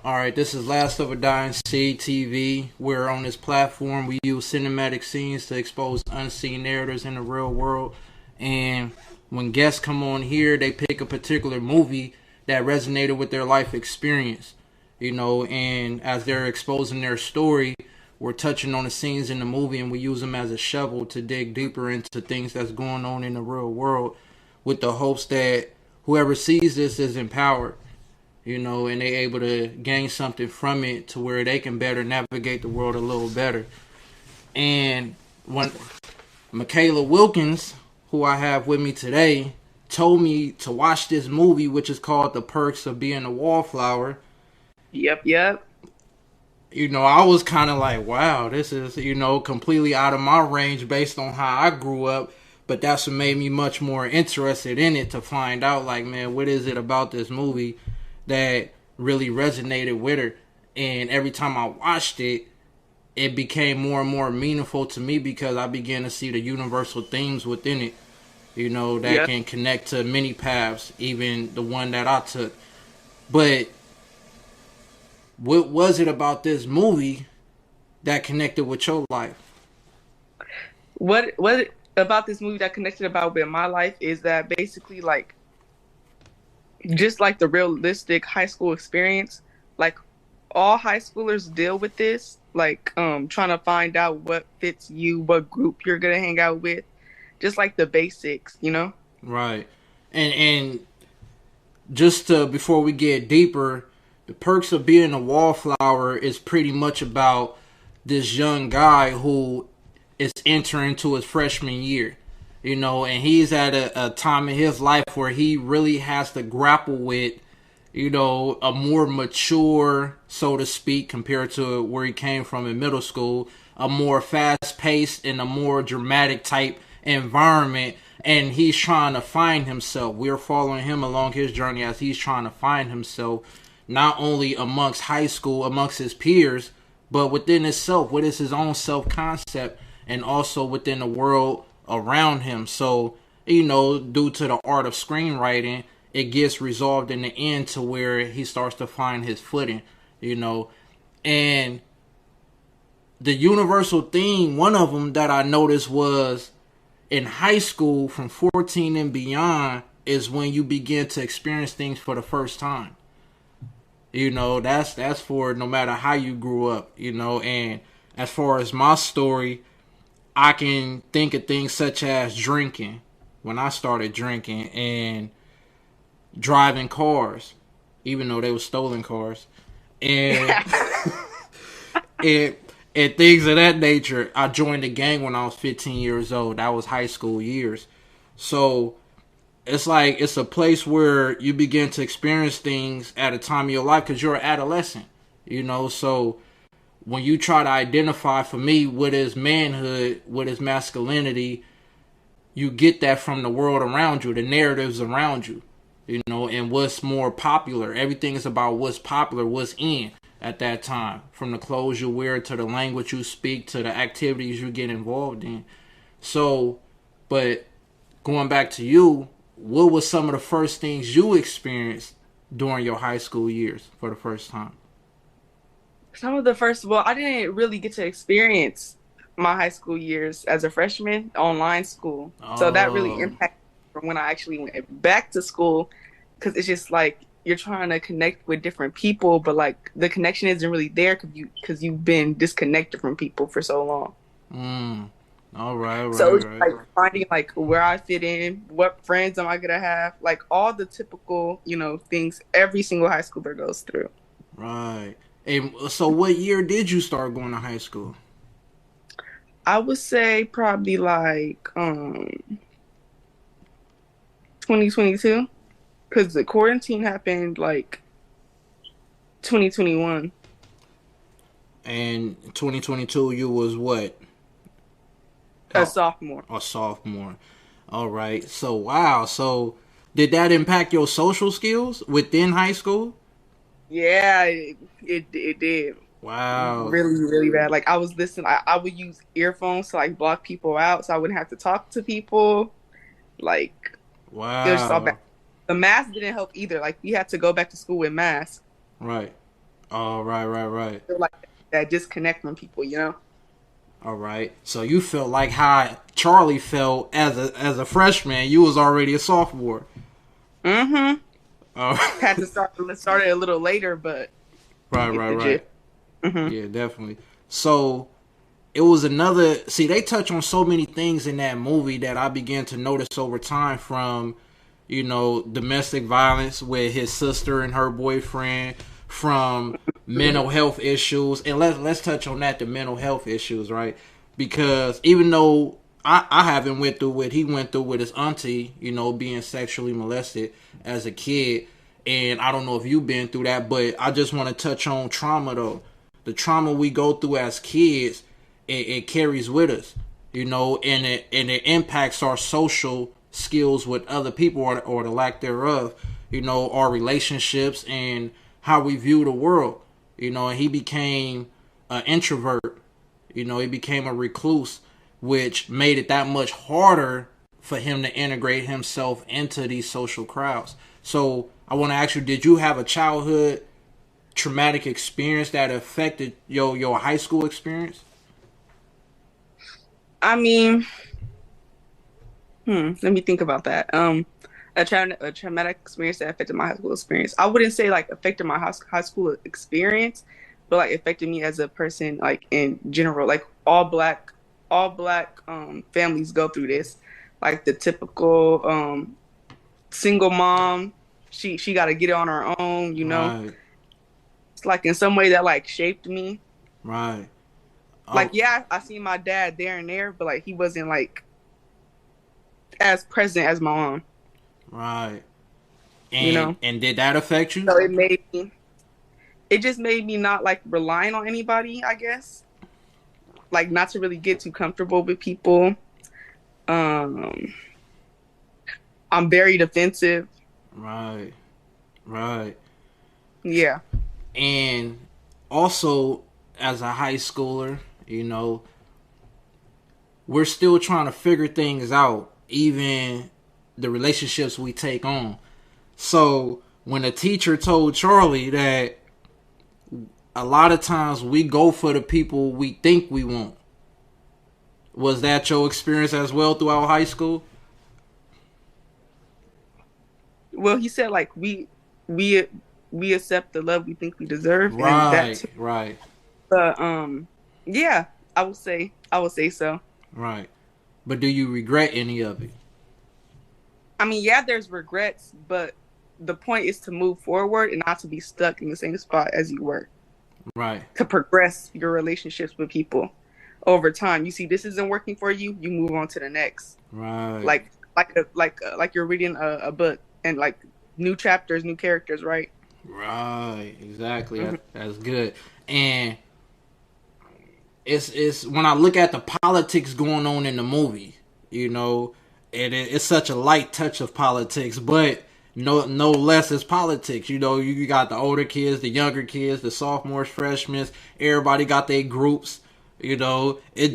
Alright, this is Last of a Dying Seed TV. Where on this platform we use cinematic scenes to expose unseen narratives in the real world. And when guests come on here, they pick a particular movie that resonated with their life experience. And as they're exposing their story, we're touching on the scenes in the movie and we use them as a shovel to dig deeper into things that's going on in the real world with the hopes that whoever sees this is empowered, and they able to gain something from it to where they can better navigate the world a little better. And when Makayla Wilkins, who I have with me today, told me to watch this movie, which is called The Perks of Being a Wallflower, Yep. I was kind of like, wow, this is, completely out of my range based on how I grew up. But that's what made me much more interested in it to find out, like, man, what is it about this movie that really resonated with her? And every time I watched it, it became more and more meaningful to me because I began to see the universal themes within it, that Yep. can connect to many paths, even the one that I took. But what was it about this movie that connected with your life? What about this movie that connected about with my life is that basically like just like the realistic high school experience, like all high schoolers deal with this, like trying to find out what fits you, what group you're gonna hang out with, just like the basics. Right. And just to, before we get deeper, the perks of being a wallflower is pretty much about this young guy who is entering into his freshman year, and he's at a time in his life where he really has to grapple with, a more mature, so to speak, compared to where he came from in middle school, a more fast paced and a more dramatic type environment. And he's trying to find himself. We're following him along his journey as he's trying to find himself, not only amongst high school, amongst his peers, but within himself. What is his own self concept, and also within the world around him. So, due to the art of screenwriting, it gets resolved in the end to where he starts to find his footing, and the universal theme, one of them that I noticed was in high school from 14 and beyond is when you begin to experience things for the first time. That's for no matter how you grew up, and as far as my story, I can think of things such as drinking, when I started drinking, and driving cars, even though they were stolen cars, and and and things of that nature. I joined the gang when I was 15 years old. That was high school years. So it's like it's a place where you begin to experience things at a time of your life because you're an adolescent, So when you try to identify, for me, what is manhood, what is masculinity, you get that from the world around you, the narratives around you, and what's more popular. Everything is about what's popular, what's in at that time, from the clothes you wear to the language you speak to the activities you get involved in. So, but going back to you, what was some of the first things you experienced during your high school years for the first time? Some of the first, well, I didn't really get to experience my high school years as a freshman online school, so that really Oh, impacted from when I actually went back to school, because it's just like you're trying to connect with different people, but like the connection isn't really there because you've been disconnected from people for so long. mm, all right, So right, it's right, like finding like where I fit in, what friends am I gonna have, like all the typical things every single high schooler goes through. right. And so, what year did you start going to high school? I would say probably like 2022, because the quarantine happened like 2021. And 2022, you was what? A Oh, sophomore. a sophomore. All right. So, wow. So, did that impact your social skills within high school? Yeah, it did Wow. really bad. Like I was listening, I would use earphones to like block people out so I wouldn't have to talk to people. Like it was just all bad. Wow. The mask didn't help either. Like we had to go back to school with masks. Right. Oh, right. Feel like that disconnect from people, you know. All right. So you felt like how Charlie felt as a freshman. You was already a sophomore. Mm-hmm. Oh, Had to start it a little later, but you get the right. gist. Mm-hmm. Yeah, definitely. So it was another. See, they touch on so many things in that movie that I began to notice over time, from domestic violence with his sister and her boyfriend, from mental health issues, and let's touch on that, the mental health issues, right? Because even though I haven't went through what he went through with his auntie, being sexually molested as a kid, and I don't know if you've been through that, but I just want to touch on trauma though. The trauma we go through as kids, it carries with us, and it impacts our social skills with other people, or the lack thereof, our relationships and how we view the world. And he became an introvert. He became a recluse, which made it that much harder for him to integrate himself into these social crowds. So I want to ask you, did you have a childhood traumatic experience that affected your high school experience? I mean, let me think about that. A traumatic experience that affected my high school experience. I wouldn't say like affected my high school experience, but like affected me as a person, like in general. Like all black families go through this. Like the typical single mom, she got to get it on her own. You know, Right, it's like in some way that like shaped me. right. Like Oh, yeah, I seen my dad there and there, but like he wasn't like as present as my mom. right. You And know. and did that affect you? So it just made me not like relying on anybody, I guess. Like not to really get too comfortable with people. Um I'm very defensive. Right, right. Yeah. And also, as a high schooler, we're still trying to figure things out, even the relationships we take on. So when a teacher told Charlie that a lot of times we go for the people we think we want, was that your experience as well throughout high school? Well, he said like we we accept the love we think we deserve, and Right, that's right, but yeah, I would say so. right. But do you regret any of it? I mean, yeah, there's regrets, but the point is to move forward and not to be stuck in the same spot as you were. Right, To progress your relationships with people over time. You see this isn't working for you, you move on to the next. right, Like you're reading a book and like new chapters, new characters, right? right. Exactly. Hmm. That's good. And it's when I look at the politics going on in the movie, it's such a light touch of politics, but no less is politics. You got the older kids, the younger kids, the sophomores, freshmen. Everybody got their groups. It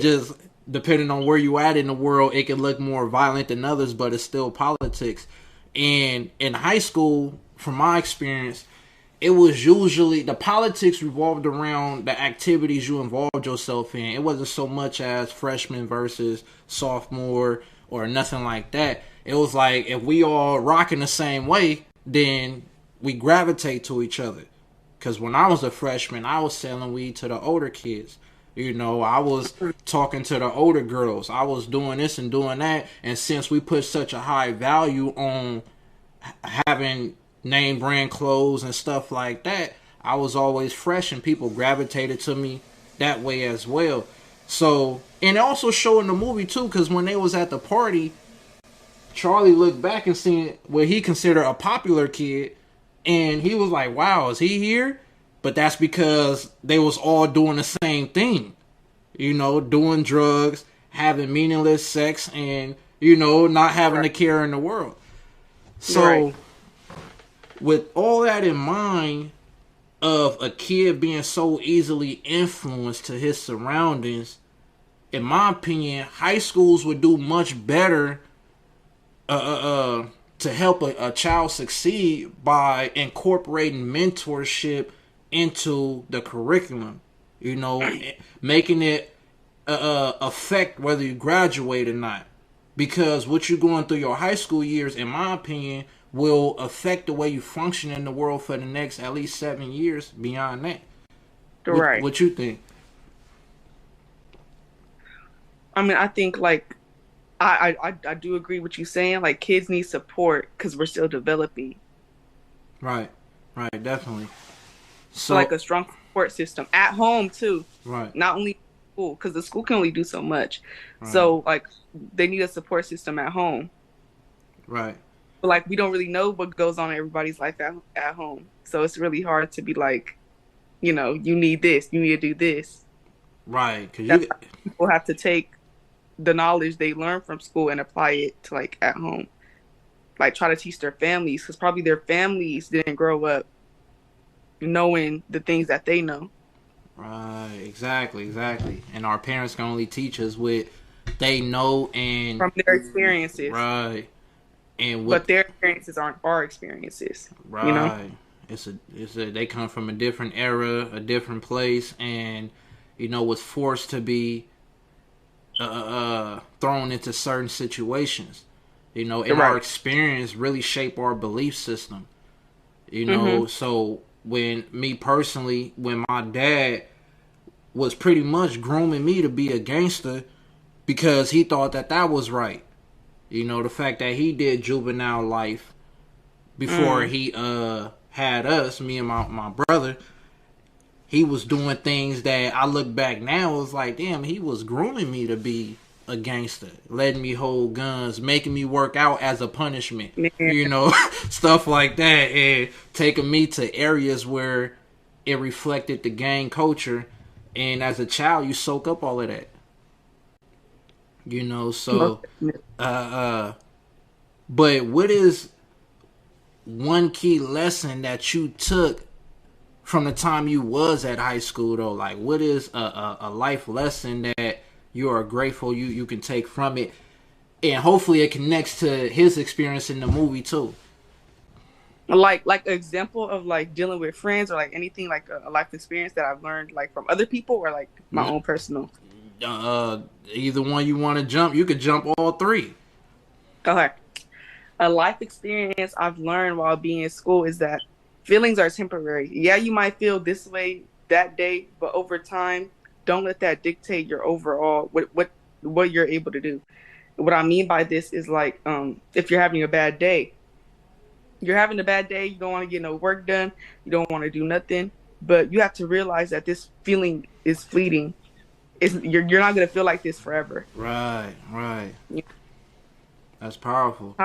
just depending on where you at in the world, it can look more violent than others, but it's still politics. And in high school, from my experience, it was usually the politics revolved around the activities you involved yourself in. It wasn't so much as freshman versus sophomore or nothing like that. It was like if we all rocking the same way, then we gravitate to each other. Because when I was a freshman, I was selling weed to the older kids. I was talking to the older girls. I was doing this and doing that. And since we put such a high value on having name brand clothes and stuff like that, I was always fresh and people gravitated to me that way as well. So, and also showing the movie too, because when they was at the party, Charlie looked back and seen what he considered a popular kid, and he was like, "Wow, is he here?" But that's because they was all doing the same thing, doing drugs, having meaningless sex, and not having Right. a care in the world. Right. So with all that in mind, of a kid being so easily influenced to his surroundings, in my opinion, high schools would do much better to help a child succeed by incorporating mentorship into the curriculum, making it affect whether you graduate or not. Because what you're going through your high school years, in my opinion, will affect the way you function in the world for the next at least 7 years beyond that. Right. What you think? I mean, I think like I do agree with you saying like kids need support because we're still developing. Right, definitely. So like a strong support system at home too. Right. Not only school, because the school can only do so much. Right. So like they need a support system at home. Right. But like we don't really know what goes on in everybody's life at home. So it's really hard to be like, you need this, you need to do this. Right. Because people have to take the knowledge they learn from school and apply it to like at home. Like try to teach their families, because probably their families didn't grow up knowing the things that they know. Right, exactly. And our parents can only teach us what they know and from their experiences. Right. But their experiences aren't our experiences. Right. It's they come from a different era, a different place, and was forced to be thrown into certain situations. Our experience really shape our belief system. So when my dad was pretty much grooming me to be a gangster because he thought that was right. The fact that he did juvenile life before he had us, me and my brother, he was doing things that I look back now, it was like, damn, he was grooming me to be a gangster, letting me hold guns, making me work out as a punishment, stuff like that, and taking me to areas where it reflected the gang culture. And as a child, you soak up all of that, so, but what is one key lesson that you took from the time you was at high school, though? Like, what is a life lesson that you are grateful you can take from it, and hopefully it connects to his experience in the movie too? Like an example of like dealing with friends, or like anything like a life experience that I've learned like from other people, or like my own personal. Either one you want to jump, you could jump all three. Okay. A life experience I've learned while being in school is that feelings are temporary. Yeah, you might feel this way that day, but over time, don't let that dictate your overall what you're able to do. What I mean by this is like, if you're having a bad day, you don't want to get no work done, you don't want to do nothing, but you have to realize that this feeling is fleeting. You're not gonna feel like this forever. Right. Yeah. That's powerful.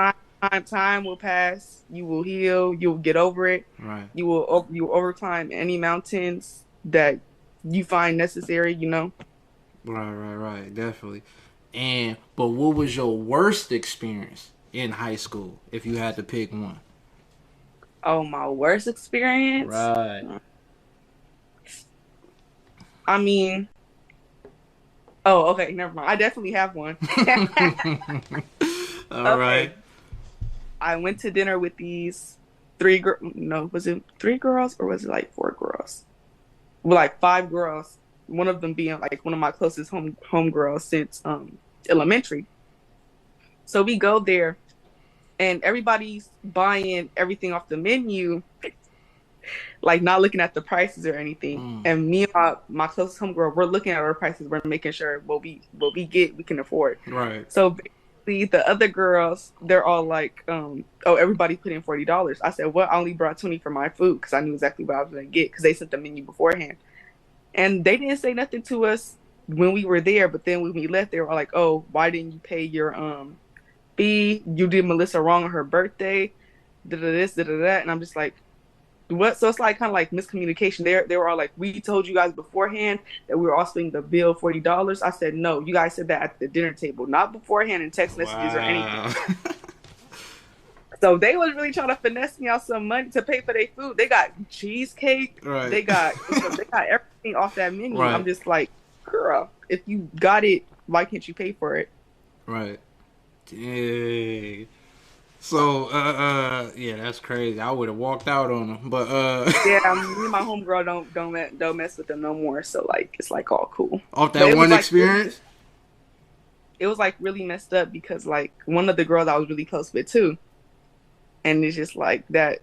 Time will pass. You will heal. You'll get over it. Right. You will overclimb any mountains that you find necessary. Right. Definitely. But what was your worst experience in high school, if you had to pick one? Oh, my worst experience? Right. I mean, oh, okay, never mind. I definitely have one. All right. I went to dinner with these was it 3 girls or was it like 4 girls? Well, like 5 girls. One of them being like one of my closest home girls since elementary. So we go there, and everybody's buying everything off the menu, like not looking at the prices or anything. And me and my closest homegirl, we're looking at our prices. We're making sure what we get, we can afford. Right. So basically, the other girls, they're all like, everybody put in $40. I said, well, I only brought 20 for my food because I knew exactly what I was going to get because they sent the menu beforehand. And they didn't say nothing to us when we were there. But then when we left, they were like, oh, why didn't you pay your fee? You did Melissa wrong on her birthday. This, that. And I'm just like, what? So it's like kind of like miscommunication. They were all like, we told you guys beforehand that we were all splitting the bill $40. I said, no, you guys said that at the dinner table, not beforehand in text messages or anything. So they was really trying to finesse me out some money to pay for their food. They got cheesecake. Right. They got everything off that menu. Right. I'm just like, girl, if you got it, why can't you pay for it? Right. Dang. So, yeah, that's crazy. I would have walked out on him, but Yeah, me and my homegirl don't mess with them no more. So like it's like all cool. off But that one experience. it was like really messed up because like one of the girls I was really close with too, and it's just like that,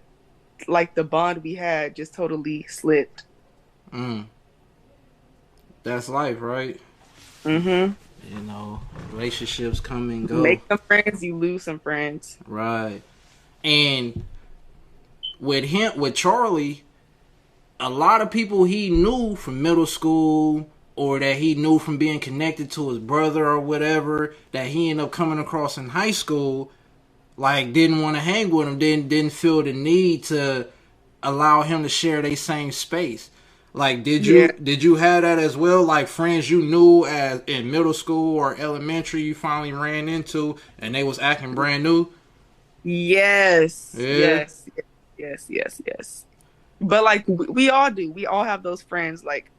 like the bond we had just totally slipped. Mm, that's life, right? Mm-hmm. You know, relationships come and You go. make some friends, you lose some friends. Right. And with Charlie, a lot of people he knew from middle school or that he knew from being connected to his brother or whatever that he ended up coming across in high school, like didn't want to hang with him, didn't feel the need to allow him to share their same space. Like, Yeah. did you have that as well? Like friends you knew as in middle school or elementary, you finally ran into, and they was acting brand new. Yes. Yeah, Yes. Yes. Yes. Yes. But like we all do. We all have those friends. Like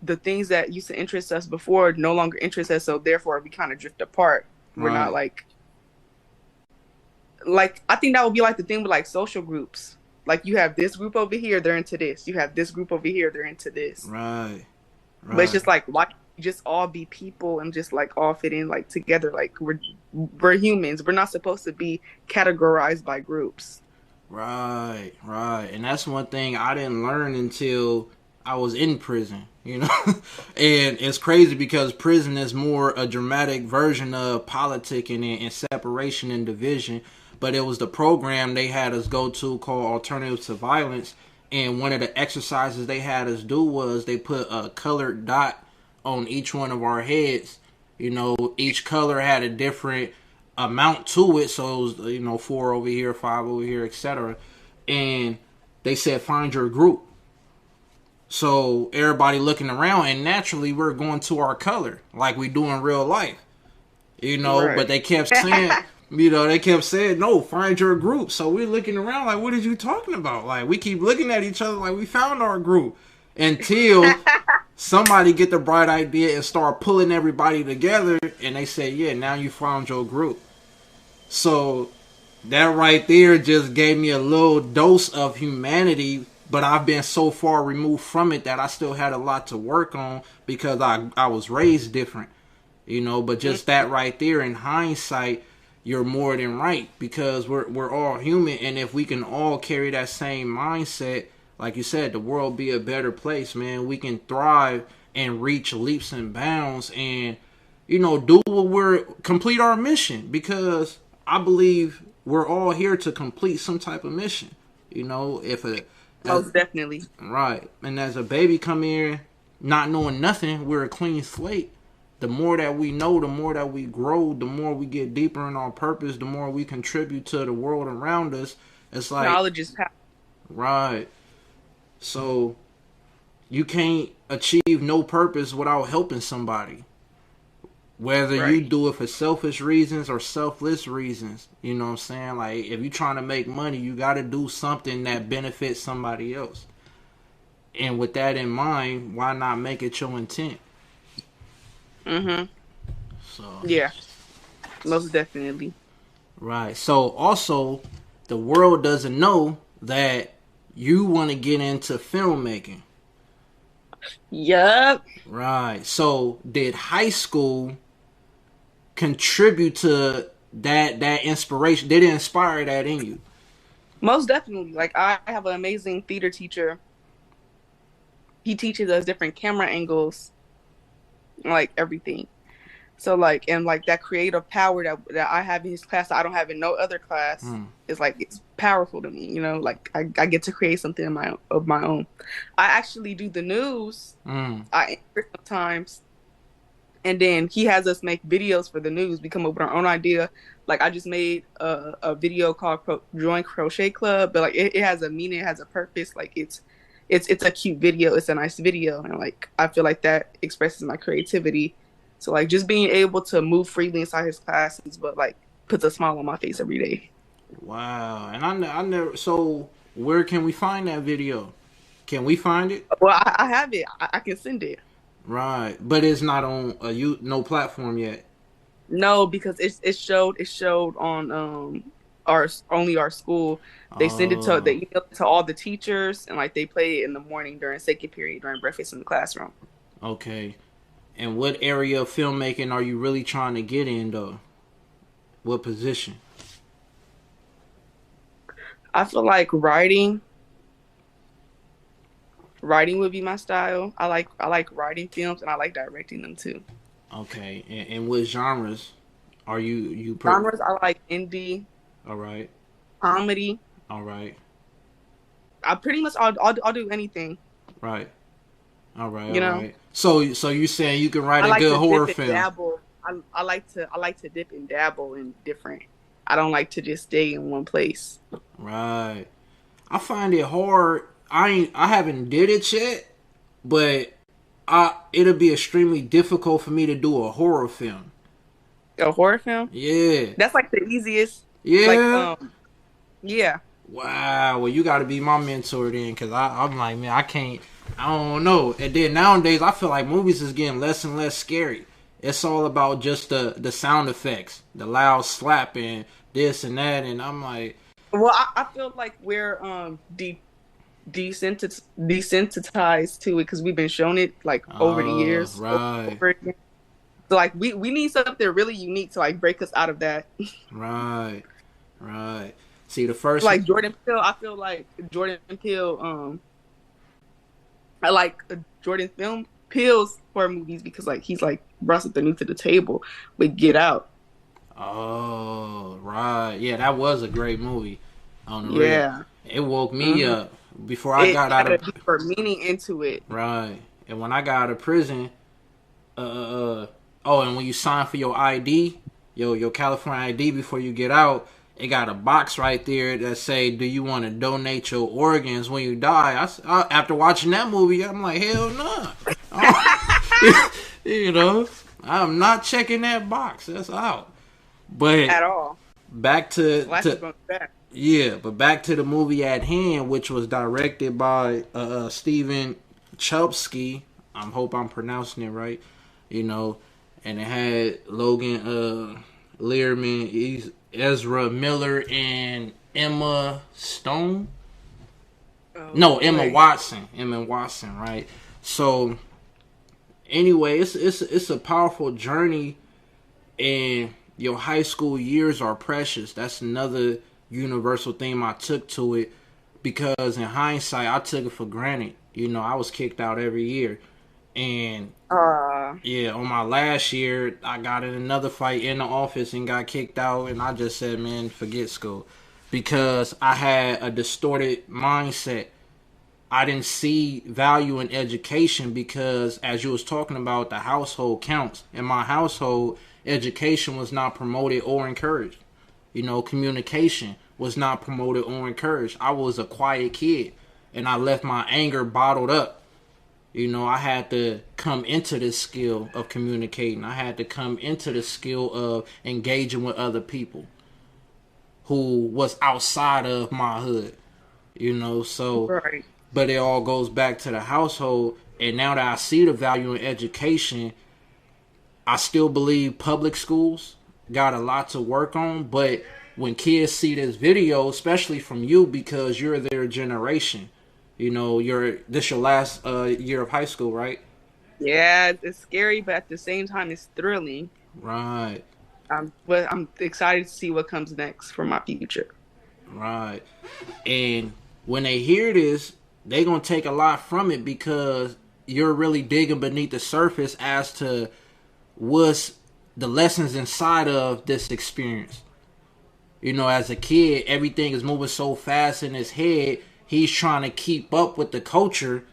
the things that used to interest us before no longer interest us. So therefore, we kind of drift apart. We're not right, like I think that would be like the thing with like social groups. Like you have this group over here, they're into this. You have this group over here, they're into this. right, But it's right, just like why just all be people and just like all fit in like together. Like we're humans. We're not supposed to be categorized by groups. right, right. And that's one thing I didn't learn until I was in prison. You know, and it's crazy because prison is more a dramatic version of politicking and separation and division. But it was the program they had us go to called Alternatives to Violence. And one of the exercises they had us do was they put a colored dot on each one of our heads. You know, each color had a different amount to it. So it was, you know, 4 over here, 5 over here, etc. And they said, find your group. So everybody looking around, and naturally we're going to our color like we do in real life, you know. Right. But they kept saying, you know, they kept saying, no, find your group. So we're looking around like, what are you talking about? Like we keep looking at each other like we found our group until somebody get the bright idea and start pulling everybody together, and they say, yeah, now you found your group. So that right there just gave me a little dose of humanity, but I've been so far removed from it that I still had a lot to work on because I was raised different, you know. But just that right there, in hindsight, you're more than right because we're all human, and if we can all carry that same mindset, like you said, the world be a better place, man. We can thrive and reach leaps and bounds, and you know, do what we're complete our mission because I believe we're all here to complete some type of mission. You know, if a as, Most definitely. right, and as a baby come here not knowing nothing, we're a clean slate. The more that we know, the more that we grow, the more we get deeper in our purpose, the more we contribute to the world around us. It's like, Knowledge is power. right. So you can't achieve no purpose without helping somebody. Whether you Right. do it for selfish reasons or selfless reasons, you know what I'm saying? Like, if you're trying to make money, you got to do something that benefits somebody else. And with that in mind, why not make it your intent? Mm-hmm. So, Yeah. Most definitely. right. So, also, the world doesn't know that you want to get into filmmaking. Yup. Right. So, did high school contribute to that inspiration? Did it inspire that in you? Most definitely. Like I have an amazing theater teacher. He teaches us different camera angles, like everything. So like and like that creative power that I have in his class that I don't have in no other class Hmm. is like it's powerful to me, you know, like I get to create something of my own. I actually do the news. Mm. I anchor sometimes and then he has us make videos for the news. We come up with our own idea. Like I just made a video called Join Crochet Club, but like it has a meaning, it has a purpose. Like it's a cute video, it's a nice video, and like I feel like that expresses my creativity. So like just being able to move freely inside his classes, but like puts a smile on my face every day. Wow. And I never. So where can we find that video? Can we find it? Well, I have it. I can send it. Right, but it's not on a no platform yet. No, because it showed on our school. They Oh, email it to all the teachers, and like they play it in the morning during second period during breakfast in the classroom. okay. And what area of filmmaking are you really trying to get in though? What position? I feel like writing would be my style. I like writing films and I like directing them too. Okay. And what genres are Genres, I like indie, all right. comedy. All right. I pretty much I'll do anything. Right. All right. You All know, right. So you saying you can write I a like good to horror dip and film? dabble. I like to dip and dabble in different. I don't like to just stay in one place. Right. I find it hard. I haven't did it yet, but it'll be extremely difficult for me to do a horror film. A horror film. Yeah. That's like the easiest. Like Yeah. yeah. Wow. Well, you got to be my mentor then, because I'm like, man, I can't. I don't know. And then nowadays, I feel like movies is getting less and less scary. It's all about just the sound effects, the loud slapping, this and that, and I'm like, Well, I feel like we're desensitized to it because we've been shown it like over the oh, years right, over again. So like we need something really unique to like break us out of that. right, right. See, the first, Like Jordan Peele, I feel like Jordan Peele. I like Jordan film Peele's horror movies because like he's like brought something new to the table with Get Out. oh, right, yeah, that was a great movie. On the real, Yeah. it woke me Hmm. up before I It got out had a of deeper meaning into it. right, and when I got out of prison, oh, and when you sign for your ID, your California ID before you get out, it got a box right there that say, "Do you want to donate your organs when you die?" After watching that movie, I'm like, hell no, you know, I'm not checking that box. That's out. But At all. back Flash is to going back. yeah, but back to the movie at hand, which was directed by Steven Chbosky. I hope I'm pronouncing it right. You know, and it had Logan Learman, Ezra Miller, and Emma Stone. Oh No, Emma boy. Watson. Emma Watson, right? So anyway, it's a powerful journey, and your high school years are precious. That's another universal theme I took to it, because in hindsight, I took it for granted. You know, I was kicked out every year, and Uh yeah, on my last year, I got in another fight in the office and got kicked out, and I just said, man, forget school, because I had a distorted mindset. I didn't see value in education because, as you was talking about, the household counts. In my household, education was not promoted or encouraged. You know, communication was not promoted or encouraged. I was a quiet kid, and I left my anger bottled up. You know, I had to come into this skill of communicating. I had to come into the skill of engaging with other people who was outside of my hood. You know, so right. but it all goes back to the household. And now that I see the value in education, I still believe public schools got a lot to work on. But when kids see this video, especially from you, because you're their generation, you know, this your last year of high school, right? Yeah, it's scary, but at the same time, it's thrilling. Right, But I'm excited to see what comes next for my future. right. And when they hear this, they gonna take a lot from it, because you're really digging beneath the surface as to what's the lessons inside of this experience. You know, as a kid, everything is moving so fast in his head. He's trying to keep up with the culture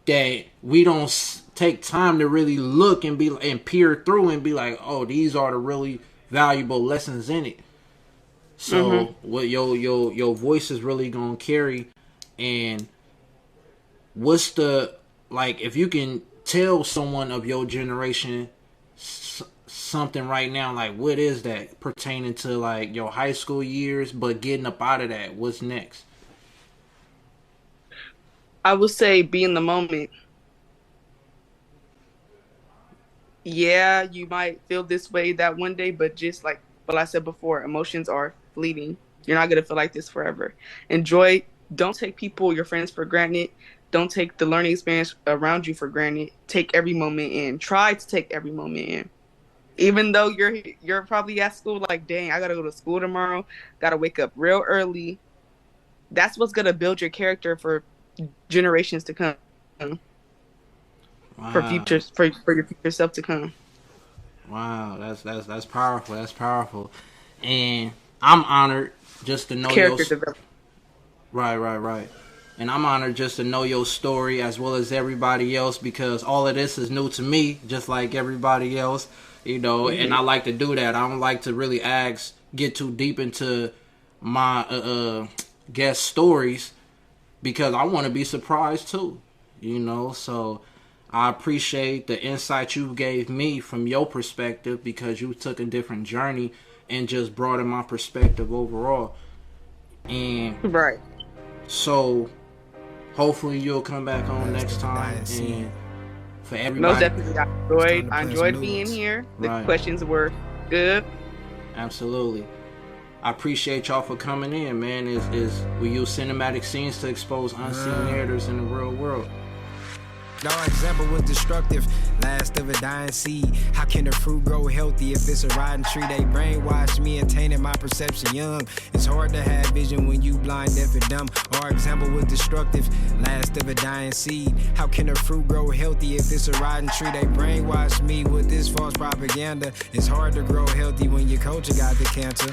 that we don't take time to really look and peer through and be like, oh, these are the really valuable lessons in it. Hmm. So what your voice is really gonna carry, and what's the, like, if you can tell someone of your generation something right now, like what is that pertaining to like your high school years, but getting up out of that, what's next? I would say be in the moment. Yeah, you might feel this way that one day, but just like what I said before, emotions are fleeting. You're not gonna feel like this forever. Enjoy. Don't take people, your friends, for granted. Don't take the learning experience around you for granted. Take every moment in. Try to take every moment in. Even though you're probably at school like, dang, I gotta go to school tomorrow. Gotta wake up real early. That's what's gonna build your character for generations to come. For Wow. futures, for your future self to come. Wow, that's powerful. That's powerful, and I'm honored just to know your Character development. right, and I'm honored just to know your story as well as everybody else because all of this is new to me, just like everybody else, you know. And I like to do that. I don't like to really get too deep into my guest stories because I want to be surprised too, you know. So I appreciate the insight you gave me from your perspective because you took a different journey and just broadened my perspective overall. And Right. so hopefully you'll come back on next time. And for Most everybody, definitely, I enjoyed being here. The Right. questions were good. absolutely. I appreciate y'all for coming in, man. We use cinematic scenes to expose unseen narratives in the real world. No example was destructive, last of a dying seed. How can the fruit grow healthy if it's a rotten tree? They brainwashed me and tainted my perception young. It's hard to have vision when you blind, deaf, and dumb. Our example was destructive, last of a dying seed. How can the fruit grow healthy if it's a rotten tree? They brainwashed me with this false propaganda. It's hard to grow healthy when your culture got the cancer.